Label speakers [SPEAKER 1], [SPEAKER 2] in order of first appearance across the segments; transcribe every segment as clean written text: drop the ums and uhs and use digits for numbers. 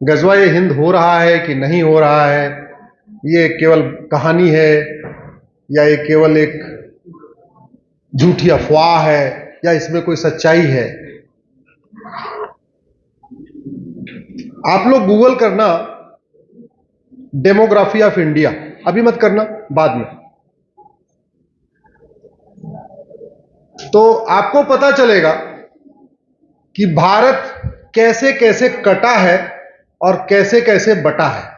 [SPEAKER 1] गजवा-ए हिंद हो रहा है कि नहीं हो रहा है, ये केवल कहानी है या ये केवल एक झूठी अफवाह है या इसमें कोई सच्चाई है। आप लोग गूगल करना डेमोग्राफी ऑफ इंडिया, अभी मत करना, बाद में, तो आपको पता चलेगा कि भारत कैसे कैसे कटा है और कैसे कैसे बटा है।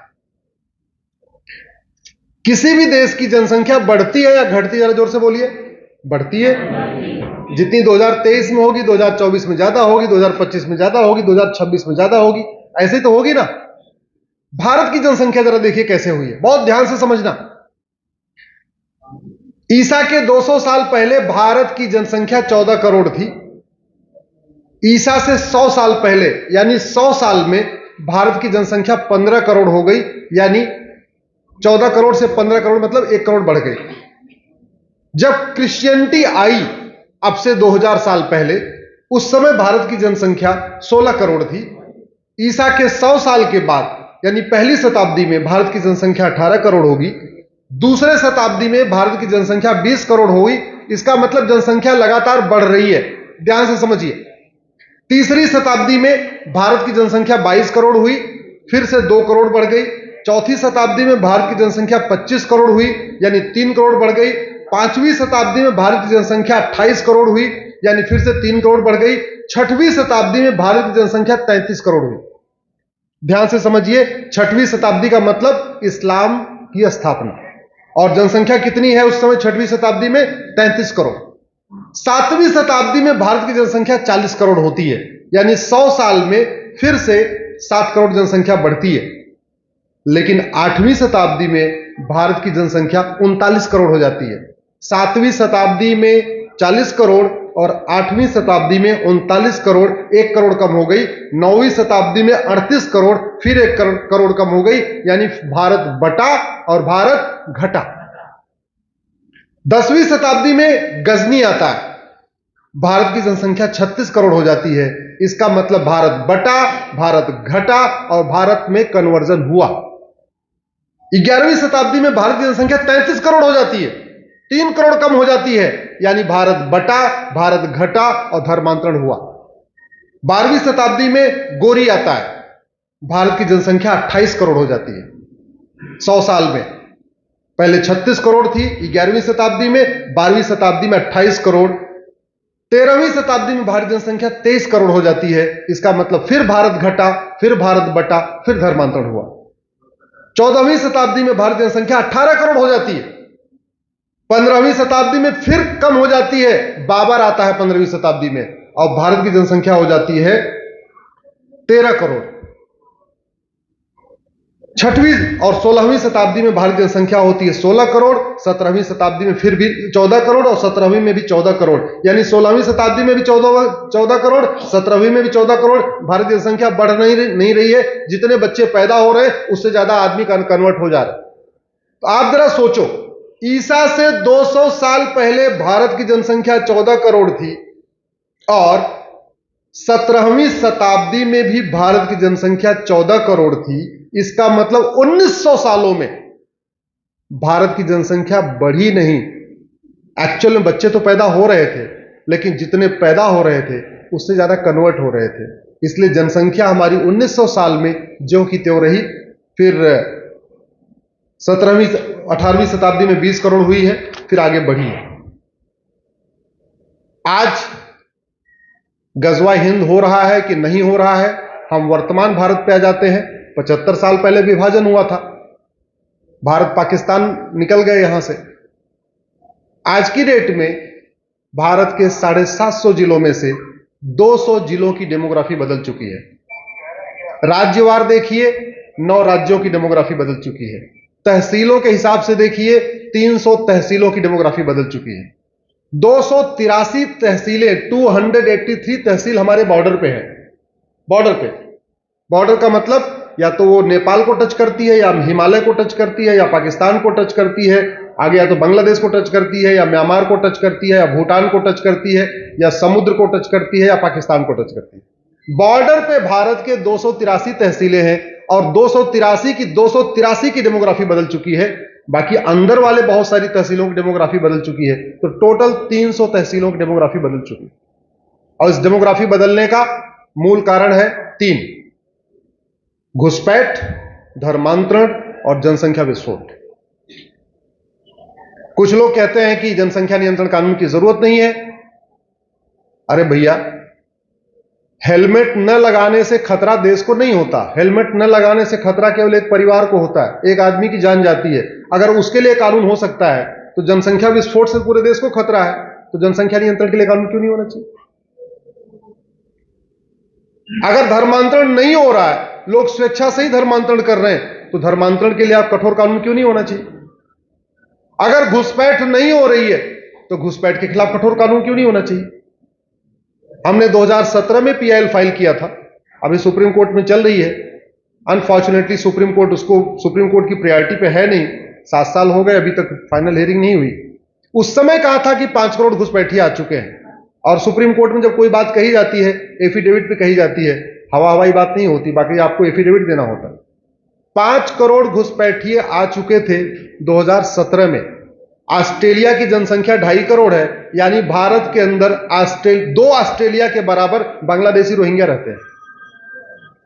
[SPEAKER 1] किसी भी देश की जनसंख्या बढ़ती है या घटती है? जरा जोर से बोलिए। बढ़ती है। जितनी 2023 में होगी 2024 में ज्यादा होगी, 2025 में ज्यादा होगी, 2026 में ज्यादा होगी, ऐसे तो होगी ना। भारत की जनसंख्या जरा देखिए कैसे हुई है, बहुत ध्यान से समझना। ईसा के 200 साल पहले भारत की जनसंख्या 14 करोड़ थी। ईसा से 100 साल पहले यानी 100 साल में भारत की जनसंख्या 15 करोड़ हो गई, यानी 14 करोड़ से 15 करोड़ मतलब 1 करोड़ बढ़ गई। जब क्रिश्चियनिटी आई अब से 2000 साल पहले, उस समय भारत की जनसंख्या 16 करोड़ थी। ईसा के 100 साल के बाद यानी पहली शताब्दी में भारत की जनसंख्या 18 करोड़ होगी। दूसरे शताब्दी में भारत की जनसंख्या 20 करोड़ होगी। इसका मतलब जनसंख्या लगातार बढ़ रही है, ध्यान से समझिए। तीसरी शताब्दी में भारत की जनसंख्या 22 करोड़ हुई, फिर से 2 करोड़ बढ़ गई। चौथी शताब्दी में भारत की जनसंख्या 25 करोड़ हुई, यानी 3 करोड़ बढ़ गई। पांचवी शताब्दी में भारत की जनसंख्या 28 करोड़ हुई, यानी फिर से 3 करोड़ बढ़ गई। छठवीं शताब्दी में भारत की जनसंख्या 33 करोड़ हुई। ध्यान से समझिए, छठवीं शताब्दी का मतलब इस्लाम की स्थापना। और जनसंख्या कितनी है उस समय छठवीं शताब्दी में? 33 करोड़। सातवीं शताब्दी में भारत की जनसंख्या 40 करोड़ होती है, यानी 100 साल में फिर से 7 करोड़ जनसंख्या बढ़ती है। लेकिन 8वीं शताब्दी में भारत की जनसंख्या 39 करोड़ हो जाती है। 7वीं शताब्दी में 40 करोड़ और 8वीं शताब्दी में 39 करोड़, 1 करोड़ कम हो गई। 9वीं शताब्दी में 38 करोड़, फिर 1 करोड़ कम हो गई, यानी भारत बटा और भारत घटा। 10वीं शताब्दी में गजनी आता है, भारत की जनसंख्या 36 करोड़ हो जाती है। इसका मतलब भारत बटा, भारत घटा और भारत में कन्वर्जन हुआ। 11वीं शताब्दी में भारत की जनसंख्या 33 करोड़ हो जाती है, 3 करोड़ कम हो जाती है, यानी भारत बटा, भारत घटा और धर्मांतरण हुआ। 12वीं शताब्दी में गोरी आता है, भारत की जनसंख्या 28 करोड़ हो जाती है 100 साल में। पहले 36 करोड़ थी 11वीं शताब्दी में, 12वीं शताब्दी में 28 करोड़, 13वीं शताब्दी में भारत जनसंख्या 23 करोड़ हो जाती है। इसका मतलब फिर भारत घटा, फिर भारत बटा, फिर धर्मांतरण हुआ। 14वीं शताब्दी में भारत जनसंख्या 18 करोड़ हो जाती है। 15वीं शताब्दी में फिर कम हो जाती है, बाबर आता है 15वीं शताब्दी में और भारत की जनसंख्या हो जाती है 13 करोड़। 6वीं और 16वीं शताब्दी में भारत की जनसंख्या होती है 16 करोड़, 17वीं शताब्दी में फिर भी 14 करोड़ और 17वीं में भी 14 करोड़, यानी 16वीं शताब्दी में भी 14 करोड़, 17वीं में भी 14 करोड़। भारत की जनसंख्या बढ़ नहीं रही है, जितने बच्चे पैदा हो रहे हैं उससे ज्यादा आदमी कन्वर्ट हो जा रहे हैं। तो आप जरा सोचो, ईसा से 200 साल पहले भारत की जनसंख्या 14 करोड़ थी और 17वीं शताब्दी में भी भारत की जनसंख्या 14 करोड़ थी। इसका मतलब 1900 सालों में भारत की जनसंख्या बढ़ी नहीं। एक्चुअल में बच्चे तो पैदा हो रहे थे, लेकिन जितने पैदा हो रहे थे उससे ज्यादा कन्वर्ट हो रहे थे। इसलिए जनसंख्या हमारी 1900 साल में ज्यों की त्यों रही। फिर 18वीं शताब्दी में 20 करोड़ हुई है, फिर आगे बढ़ी है। आज गजवा हिंद हो रहा है कि नहीं हो रहा है, हम वर्तमान भारत पे आ जाते हैं। 75 साल पहले विभाजन हुआ था, भारत पाकिस्तान निकल गए यहां से। आज की डेट में भारत के 750 जिलों में से 200 जिलों की डेमोग्राफी बदल चुकी है। राज्यवार देखिए, 9 राज्यों की डेमोग्राफी बदल चुकी है। तहसीलों के हिसाब से देखिए, 300 तहसीलों की डेमोग्राफी बदल चुकी है। 283 तहसीलें, 283 तहसील हमारे बॉर्डर पे है। बॉर्डर का मतलब या तो वो नेपाल को टच करती है, या हिमालय को टच करती है, या पाकिस्तान को टच करती है, आगे या तो बांग्लादेश को टच करती है, या म्यांमार को टच करती है, या भूटान को टच करती है, या समुद्र को टच करती है, या पाकिस्तान को टच करती है। बॉर्डर पे भारत के 283 तहसीलें हैं और 283 की डेमोग्राफी बदल चुकी है। बाकी अंदर वाले बहुत सारी तहसीलों की डेमोग्राफी बदल चुकी है। तो टोटल 300 तहसीलों की डेमोग्राफी बदल चुकी है। और इस डेमोग्राफी बदलने का मूल कारण है 3: घुसपैठ, धर्मांतरण और जनसंख्या विस्फोट। कुछ लोग कहते हैं कि जनसंख्या नियंत्रण कानून की जरूरत नहीं है। अरे भैया, हेलमेट न लगाने से खतरा देश को नहीं होता। हेलमेट न लगाने से खतरा केवल एक परिवार को होता है, एक आदमी की जान जाती है। अगर उसके लिए कानून हो सकता है तो जनसंख्या विस्फोट से पूरे देश को खतरा है, तो जनसंख्या नियंत्रण के लिए कानून क्यों नहीं होना चाहिए? अगर धर्मांतरण नहीं हो रहा है, लोग स्वेच्छा से ही धर्मांतरण कर रहे हैं, तो धर्मांतरण के लिए आप कठोर कानून क्यों नहीं होना चाहिए? अगर घुसपैठ नहीं हो रही है तो घुसपैठ के खिलाफ कठोर कानून क्यों नहीं होना चाहिए? हमने 2017 में पीआईएल फाइल किया था, अभी सुप्रीम कोर्ट में चल रही है। अनफॉर्चुनेटली सुप्रीम कोर्ट की प्रायोरिटी पे है नहीं। 7 साल हो गए, अभी तक फाइनल हियरिंग नहीं हुई। उस समय कहा था कि 5 करोड़ घुसपैठिए आ चुके हैं, और सुप्रीम कोर्ट में जब कोई बात कही जाती है, एफिडेविट पे कही जाती है, हवाई बात नहीं होती, बाकी आपको एफिडेविट देना होता है। 5 करोड़ घुसपैठिए आ चुके थे 2017 में। ऑस्ट्रेलिया की जनसंख्या 2.5 करोड़ है, यानी भारत के अंदर 2 ऑस्ट्रेलिया के बराबर बांग्लादेशी रोहिंग्या रहते हैं।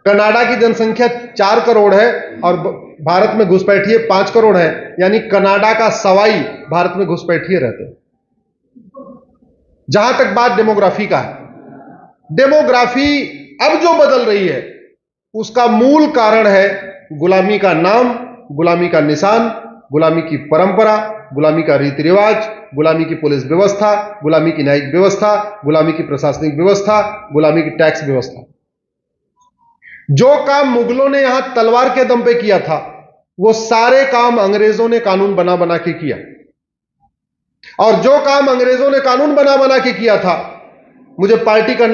[SPEAKER 1] कनाडा की जनसंख्या 4 करोड़ है और भारत में घुसपैठिए 5 करोड़ है, यानी कनाडा का सवाई भारत में घुसपैठिए रहते हैं। जहां तक बात डेमोग्राफी का है, डेमोग्राफी अब जो बदल रही है उसका मूल कारण है गुलामी का नाम, गुलामी का निशान, गुलामी की परंपरा, गुलामी का रीति रिवाज, गुलामी की पुलिस व्यवस्था, गुलामी की न्यायिक व्यवस्था, गुलामी की प्रशासनिक व्यवस्था, गुलामी की टैक्स व्यवस्था। जो काम मुगलों ने यहां तलवार के दम पे किया था, वो सारे काम अंग्रेजों ने कानून बना बना के किया। और जो काम अंग्रेजों ने कानून बना बना के किया था, मुझे पार्टी का